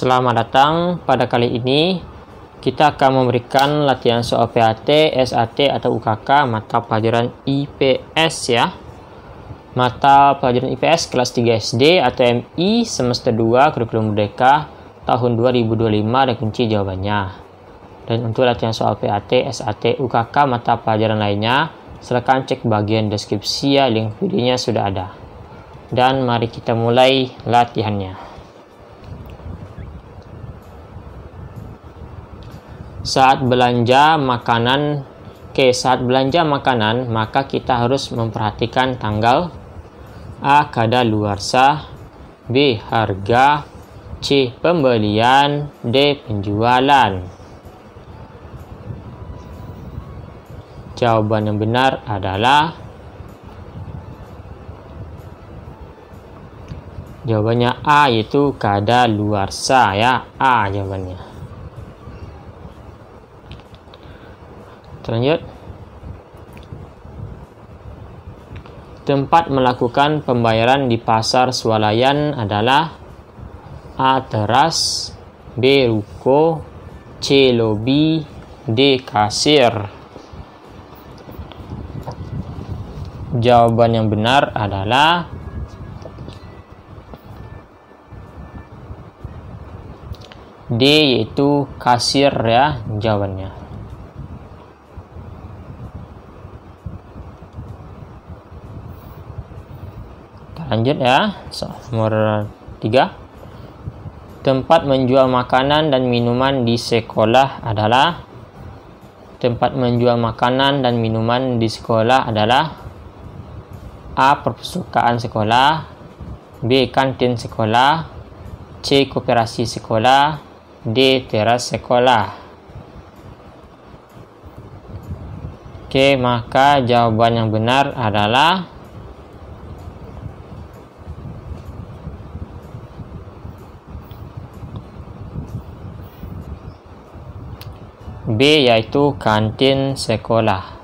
Selamat datang. Pada kali ini kita akan memberikan latihan soal PAT, SAT atau UKK mata pelajaran IPS ya. Mata pelajaran IPS kelas 3 SD atau MI semester 2 kurikulum merdeka tahun 2025 dan kunci jawabannya. Dan untuk latihan soal PAT, SAT, UKK mata pelajaran lainnya, silakan cek bagian deskripsi ya, link videonya sudah ada. Dan mari kita mulai latihannya. Saat belanja makanan, maka kita harus memperhatikan tanggal A. Kadaluarsa, B. Harga, C. Pembelian, D. Penjualan. Jawaban yang benar adalah jawabannya A, yaitu kadaluarsa ya. A jawabannya. Lanjut. Tempat melakukan pembayaran di pasar swalayan adalah A. Teras, B. Ruko, C. Lobi, D. Kasir. Jawaban yang benar adalah D, yaitu kasir ya jawabannya. Lanjut ya, nomor 3. Tempat menjual makanan dan minuman di sekolah adalah A. Perpustakaan sekolah, B. Kantin sekolah, C. Koperasi sekolah, D. Teras sekolah. Oke, maka jawaban yang benar adalah B, yaitu kantin sekolah.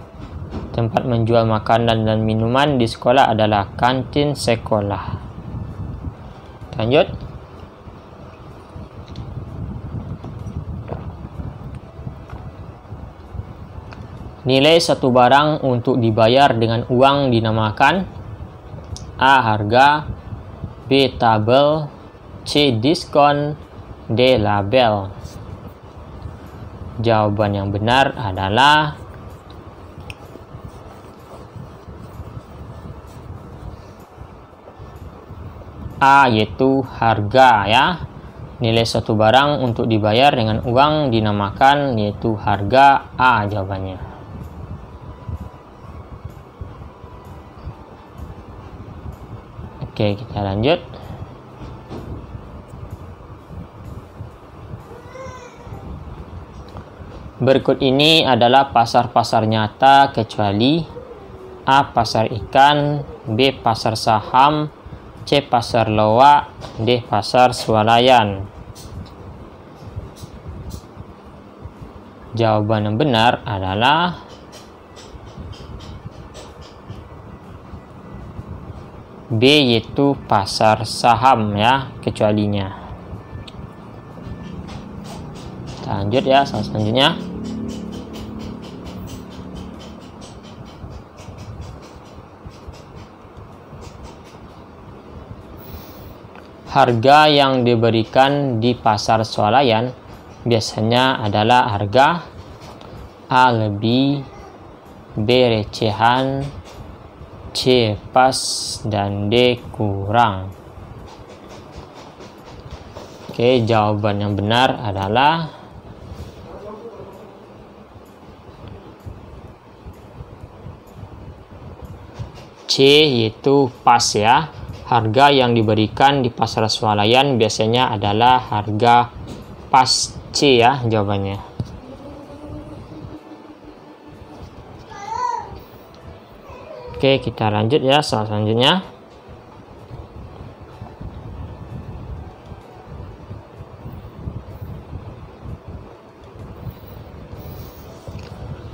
Tempat menjual makanan dan minuman di sekolah adalah kantin sekolah. Lanjut. Nilai satu barang untuk dibayar dengan uang dinamakan A. Harga, B. Tabel, C. Diskon, D. Label. Jawaban yang benar adalah A, yaitu harga ya. Nilai suatu barang untuk dibayar dengan uang dinamakan yaitu harga. A jawabannya. Oke, kita lanjut. Berikut ini adalah pasar-pasar nyata kecuali A. Pasar ikan, B. Pasar saham, C. Pasar loak, D. Pasar swalayan. Jawaban yang benar adalah B, yaitu pasar saham ya, kecualinya. Kita lanjut ya, selanjutnya. Harga yang diberikan di pasar swalayan biasanya adalah harga A. Lebih, B. Recehan, C. Pas, dan D. Kurang. Oke, jawaban yang benar adalah C, yaitu pas ya. Harga yang diberikan di pasar swalayan biasanya adalah harga pas. C ya jawabannya. Oke, kita lanjut ya soal selanjutnya.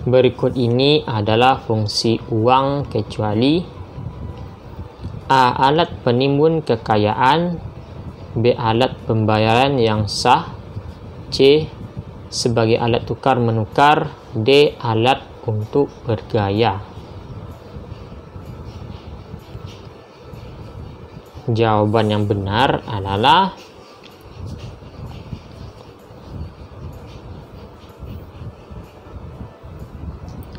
Berikut ini adalah fungsi uang kecuali A. Alat penimbun kekayaan, B. Alat pembayaran yang sah. C. Sebagai alat tukar menukar. D. Alat untuk bergaya. Jawaban yang benar adalah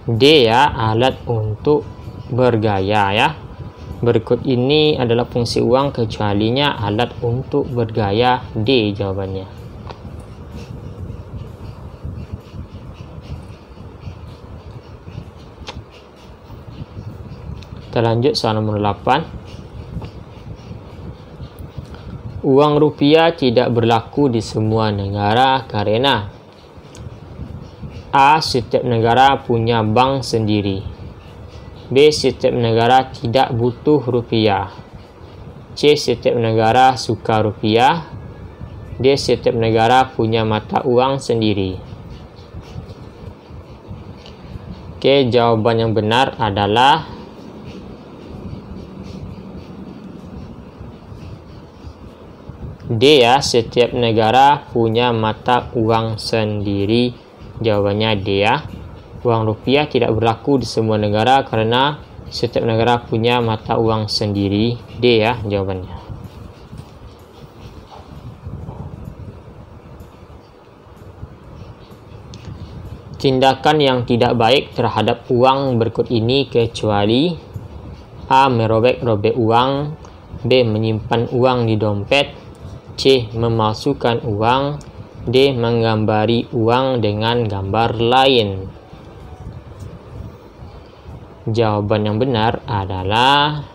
D ya, alat untuk bergaya ya. Berikut ini adalah fungsi uang kecualinya alat untuk bergaya. D jawabannya. Kita lanjut soal nomor 8. Uang rupiah tidak berlaku di semua negara karena A. Setiap negara punya bank sendiri. B. Setiap negara tidak butuh rupiah. C. Setiap negara suka rupiah. D. Setiap negara punya mata uang sendiri. Oke, jawaban yang benar adalah D ya, setiap negara punya mata uang sendiri. Jawabannya D ya. Uang rupiah tidak berlaku di semua negara karena setiap negara punya mata uang sendiri. D ya jawabannya. Tindakan yang tidak baik terhadap uang berikut ini kecuali A. Merobek-robek uang. B. Menyimpan uang di dompet. C. Memalsukan uang. D. Menggambari uang dengan gambar lain. Jawaban yang benar adalah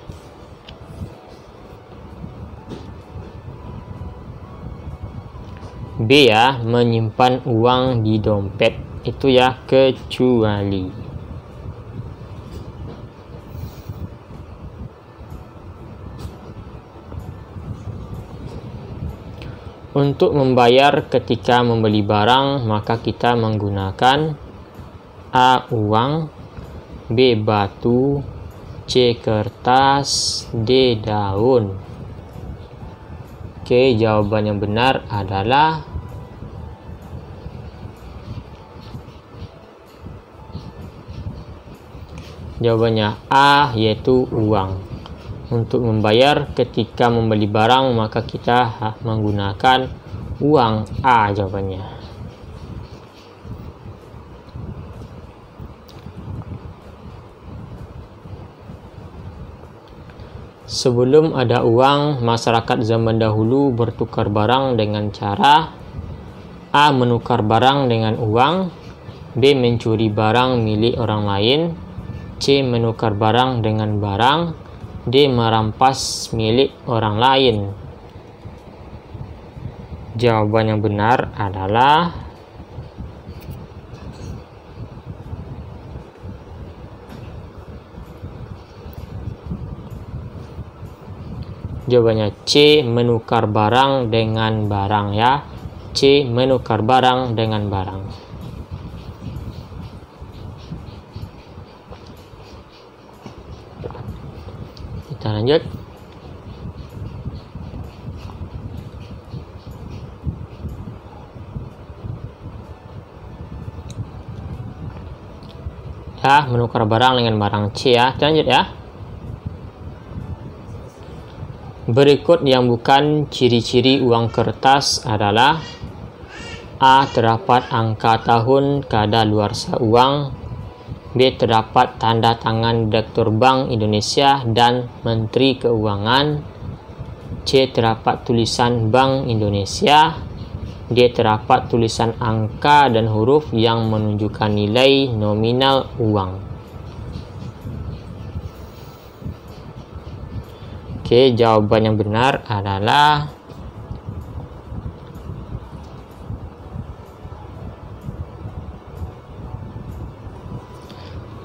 B ya, menyimpan uang di dompet. Itu ya, kecuali. Untuk membayar ketika membeli barang, maka kita menggunakan A. Uang. B. Batu. C. Kertas. D. Daun. Oke, jawaban yang benar adalah jawabannya A, yaitu uang. Untuk membayar ketika membeli barang, maka kita menggunakan uang. A jawabannya. Sebelum ada uang, masyarakat zaman dahulu bertukar barang dengan cara A. Menukar barang dengan uang. B. Mencuri barang milik orang lain. C. Menukar barang dengan barang. D. Merampas milik orang lain. Jawaban yang benar adalah jawabannya C. Menukar barang dengan barang ya. C. Menukar barang dengan barang. Kita lanjut. Ya, menukar barang dengan barang. C ya. Kita lanjut ya. Berikut yang bukan ciri-ciri uang kertas adalah A. Terdapat angka tahun kadaluarsa uang. B. Terdapat tanda tangan Direktur Bank Indonesia dan Menteri Keuangan. C. Terdapat tulisan Bank Indonesia. D. Terdapat tulisan angka dan huruf yang menunjukkan nilai nominal uang. Oke, jawaban yang benar adalah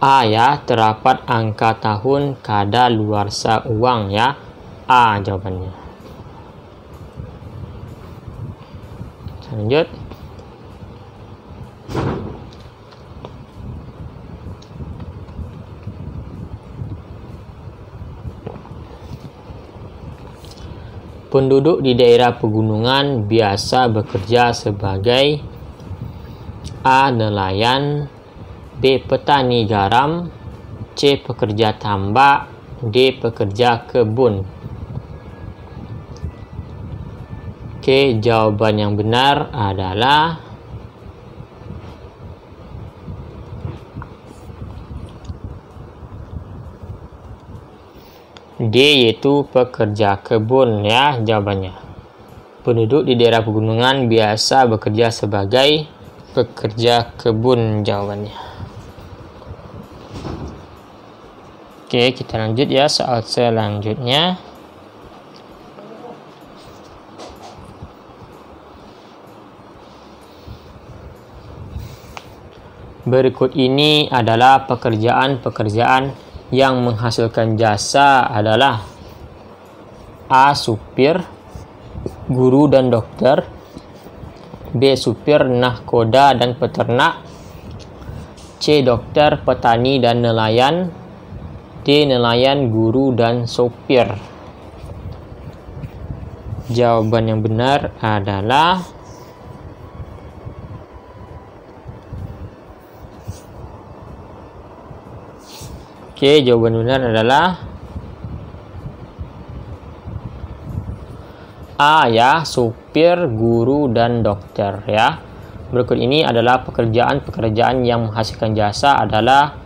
A ya, terdapat angka tahun kadaluarsa uang ya. A jawabannya. Lanjut. Penduduk di daerah pegunungan biasa bekerja sebagai A. Nelayan, B. Petani garam, C. Pekerja tambak, D. Pekerja kebun. Oke, jawaban yang benar adalah D, yaitu pekerja kebun ya jawabannya. Penduduk di daerah pegunungan biasa bekerja sebagai pekerja kebun jawabannya. Oke, kita lanjut ya soal selanjutnya. Berikut ini adalah pekerjaan-pekerjaan yang menghasilkan jasa adalah A. Supir, guru dan dokter, B. Supir, nahkoda dan peternak, C. Dokter, petani dan nelayan, D. Nelayan, guru dan sopir. Jawaban yang benar adalah Oke, jawaban benar adalah A ya, supir, guru, dan dokter ya. Berikut ini adalah pekerjaan-pekerjaan yang menghasilkan jasa adalah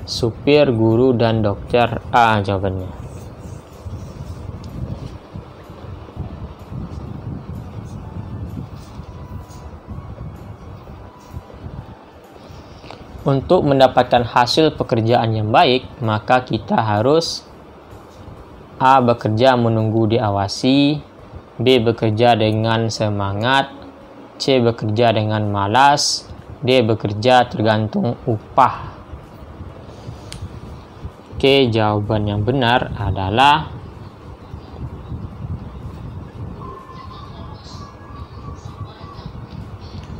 supir, guru, dan dokter. A jawabannya. Untuk mendapatkan hasil pekerjaan yang baik, maka kita harus A. Bekerja menunggu diawasi, B. Bekerja dengan semangat, C. Bekerja dengan malas, D. Bekerja tergantung upah. Oke, jawaban yang benar adalah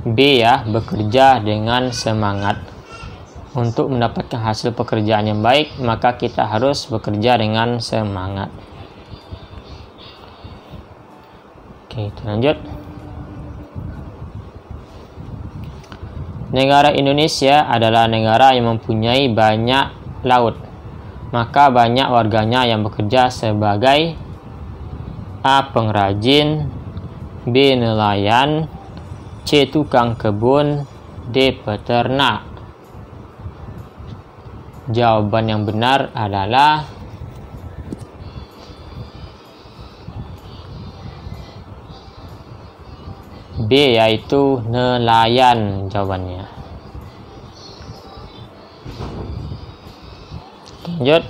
B ya, bekerja dengan semangat. Untuk mendapatkan hasil pekerjaan yang baik, maka kita harus bekerja dengan semangat. Oke, kita lanjut. Negara Indonesia adalah negara yang mempunyai banyak laut. Maka banyak warganya yang bekerja sebagai A. Pengrajin, B. Nelayan, C. Tukang kebun, D. Peternak. Jawaban yang benar adalah B, yaitu nelayan jawabannya. Lanjut.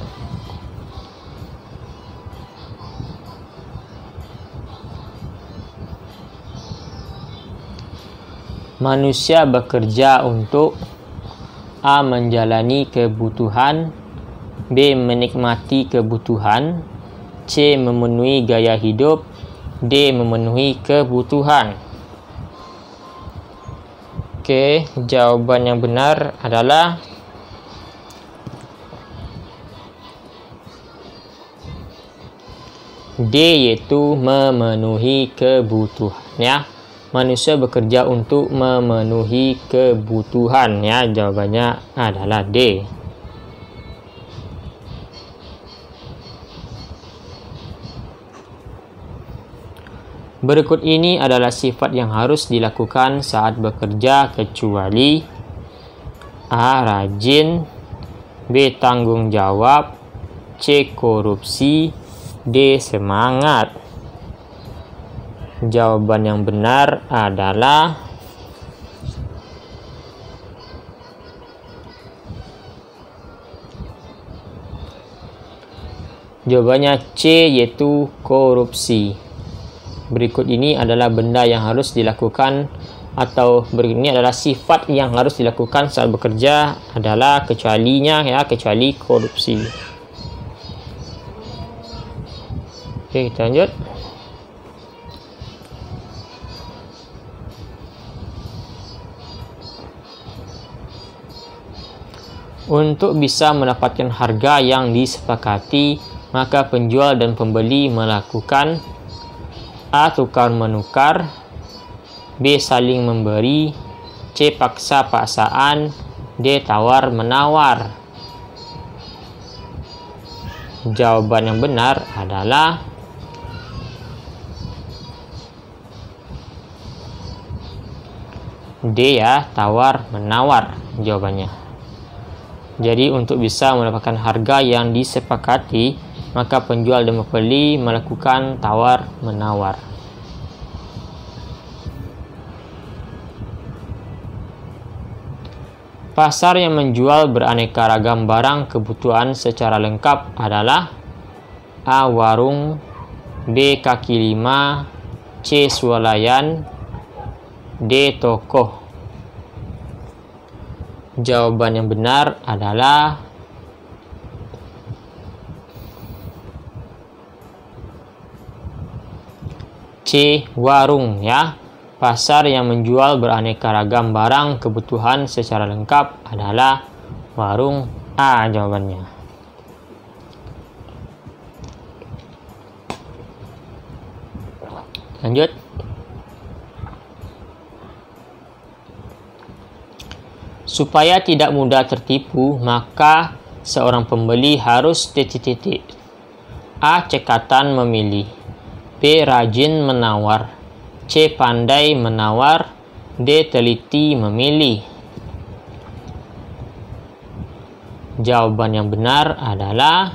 Manusia bekerja untuk A. Menjalani kebutuhan, B. Menikmati kebutuhan, C. Memenuhi gaya hidup, D. Memenuhi kebutuhan. Oke, jawaban yang benar adalah D, yaitu memenuhi kebutuhan ya. Manusia bekerja untuk memenuhi kebutuhan ya. Jawabannya adalah D. Berikut ini adalah sifat yang harus dilakukan saat bekerja kecuali A. Rajin, B. Tanggung jawab, C. Korupsi, D. Semangat. Jawaban yang benar adalah jawabannya C, yaitu korupsi. Berikut ini adalah benda yang harus dilakukan atau berikut ini adalah sifat yang harus dilakukan saat bekerja adalah kecualinya ya, kecuali korupsi. Oke, kita lanjut. Untuk bisa mendapatkan harga yang disepakati, maka penjual dan pembeli melakukan A. Tukar menukar, B. Saling memberi, C. Paksa-paksaan, D. Tawar menawar. Jawaban yang benar adalah D ya, tawar menawar jawabannya. Jadi untuk bisa mendapatkan harga yang disepakati, maka penjual dan pembeli melakukan tawar menawar. Pasar yang menjual beraneka ragam barang kebutuhan secara lengkap adalah A. Warung, B. Kaki lima, C. Swalayan, D. Toko. Jawaban yang benar adalah C. Warung ya. Pasar yang menjual beraneka ragam barang kebutuhan secara lengkap adalah warung. A jawabannya. Lanjut. Supaya tidak mudah tertipu, maka seorang pembeli harus titik-titik. A. Cekatan memilih, B. Rajin menawar, C. Pandai menawar, D. Teliti memilih. Jawaban yang benar adalah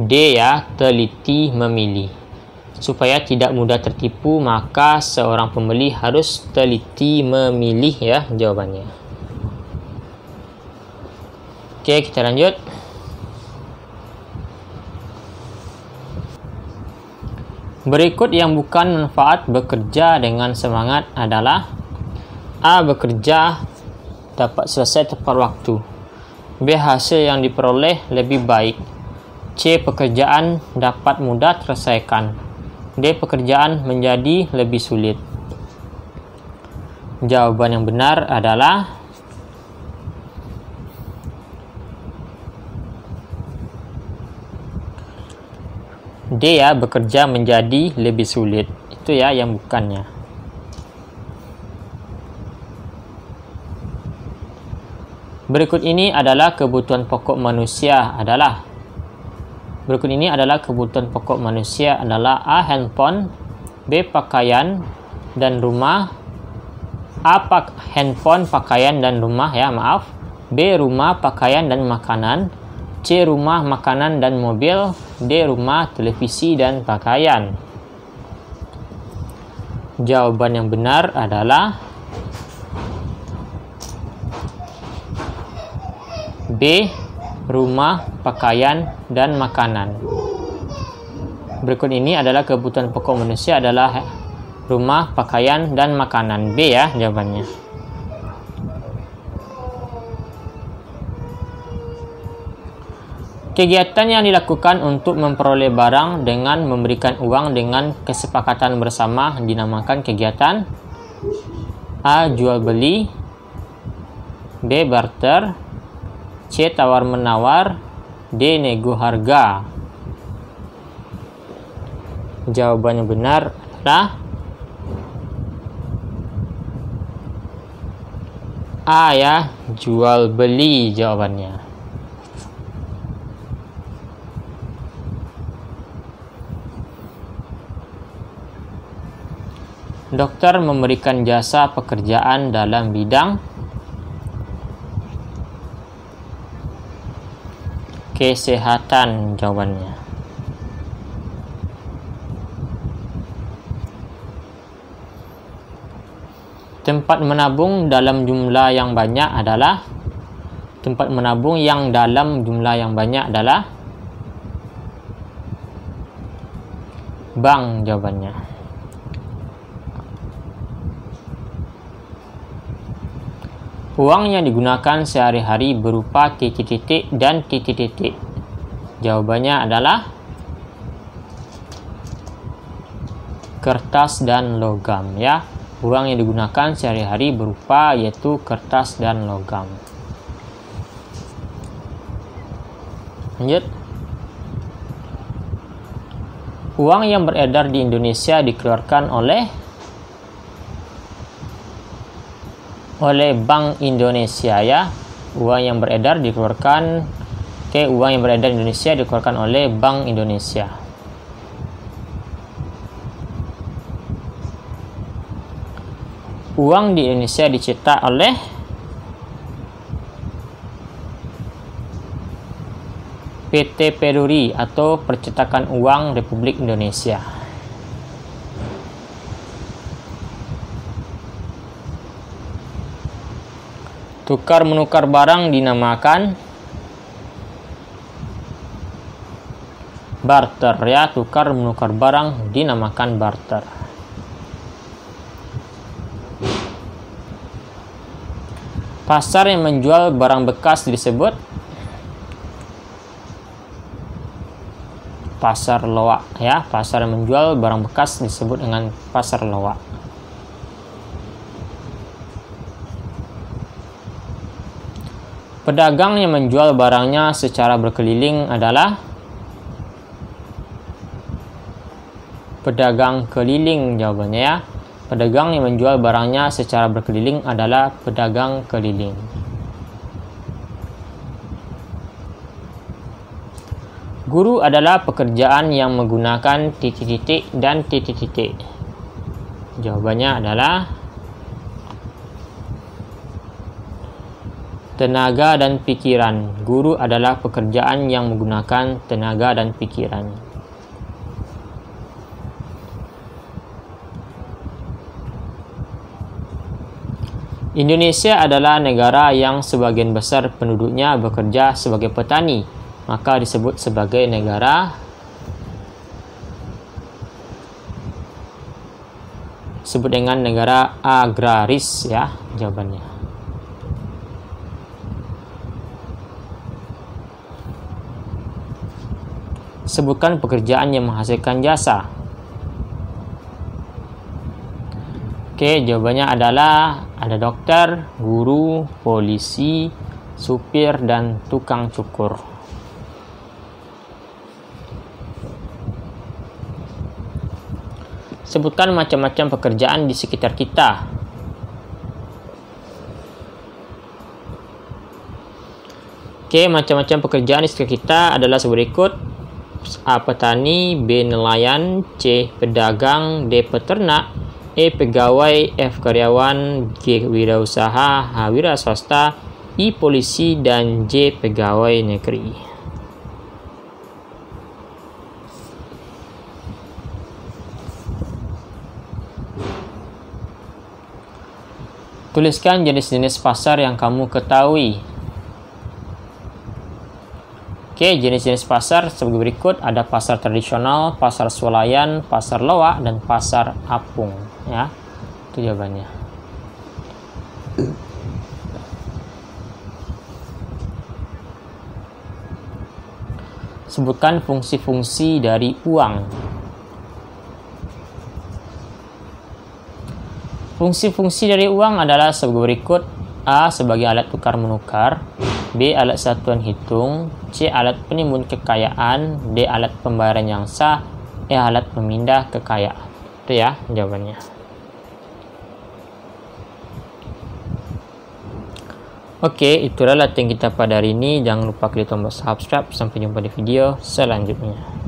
D ya, teliti memilih. Supaya tidak mudah tertipu, maka seorang pembeli harus teliti memilih ya jawabannya. Oke, kita lanjut. Berikut yang bukan manfaat bekerja dengan semangat adalah A. Bekerja dapat selesai tepat waktu, B. Hasil yang diperoleh lebih baik, C. Pekerjaan dapat mudah terselesaikan, D. Pekerjaan menjadi lebih sulit. Jawaban yang benar adalah D ya, bekerja menjadi lebih sulit. Itu ya yang bukannya. Berikut ini adalah kebutuhan pokok manusia adalah A. Handphone, B. Pakaian dan rumah. A. Handphone, pakaian dan rumah ya, maaf. B. Rumah, pakaian dan makanan. C. Rumah, makanan dan mobil. D. Rumah, televisi dan pakaian. Jawaban yang benar adalah B. Rumah, pakaian dan makanan. Berikut ini adalah kebutuhan pokok manusia adalah rumah, pakaian dan makanan. B ya jawabannya. Kegiatan yang dilakukan untuk memperoleh barang dengan memberikan uang dengan kesepakatan bersama dinamakan kegiatan A. Jual beli, B. Barter, C. Tawar menawar, D. Nego harga. Jawaban yang benar adalah A ya, jual beli jawabannya. Dokter memberikan jasa pekerjaan dalam bidang kesehatan jawabannya. Tempat menabung dalam jumlah yang banyak adalah bank jawabannya. Uang yang digunakan sehari-hari berupa titik-titik dan titik-titik. Jawabannya adalah kertas dan logam ya. Uang yang digunakan sehari-hari berupa yaitu kertas dan logam. Lanjut. Uang yang beredar di Indonesia dikeluarkan oleh Bank Indonesia ya. Uang yang beredar dikeluarkan uang yang beredar di Indonesia dikeluarkan oleh Bank Indonesia. Uang di Indonesia dicetak oleh PT Peruri atau Percetakan Uang Republik Indonesia. Tukar menukar barang dinamakan barter ya. Tukar menukar barang dinamakan barter. Pasar yang menjual barang bekas disebut pasar loak ya. Pasar yang menjual barang bekas disebut dengan pasar loak. Pedagang yang menjual barangnya secara berkeliling adalah pedagang keliling jawabannya ya. Pedagang yang menjual barangnya secara berkeliling adalah pedagang keliling. Guru adalah pekerjaan yang menggunakan titik-titik dan titik-titik. Jawabannya adalah tenaga dan pikiran. Guru adalah pekerjaan yang menggunakan tenaga dan pikiran. Indonesia adalah negara yang sebagian besar penduduknya bekerja sebagai petani, maka disebut sebagai negara disebut dengan negara agraris ya jawabannya. Sebutkan pekerjaan yang menghasilkan jasa. Oke, jawabannya adalah ada dokter, guru, polisi, supir, dan tukang cukur. Sebutkan macam-macam pekerjaan di sekitar kita. Oke, macam-macam pekerjaan di sekitar kita adalah sebagai berikut. A. Petani, B. Nelayan, C. Pedagang, D. Peternak, E. Pegawai, F. Karyawan, G. Wirausaha, H. Wira swasta, I. Polisi, dan J. Pegawai negeri. Tuliskan jenis-jenis pasar yang kamu ketahui. Oke, jenis-jenis pasar sebagai berikut. Ada pasar tradisional, pasar swalayan, pasar loak, dan pasar apung. Ya, itu jawabannya. Sebutkan fungsi-fungsi dari uang. Fungsi-fungsi dari uang adalah sebagai berikut. A. Sebagai alat tukar menukar, B. Alat satuan hitung, C. Alat penimbun kekayaan, D. Alat pembayaran yang sah, E. Alat pemindah kekayaan. Itu ya jawabannya. Oke, itulah latihan kita pada hari ini. Jangan lupa klik tombol subscribe. Sampai jumpa di video selanjutnya.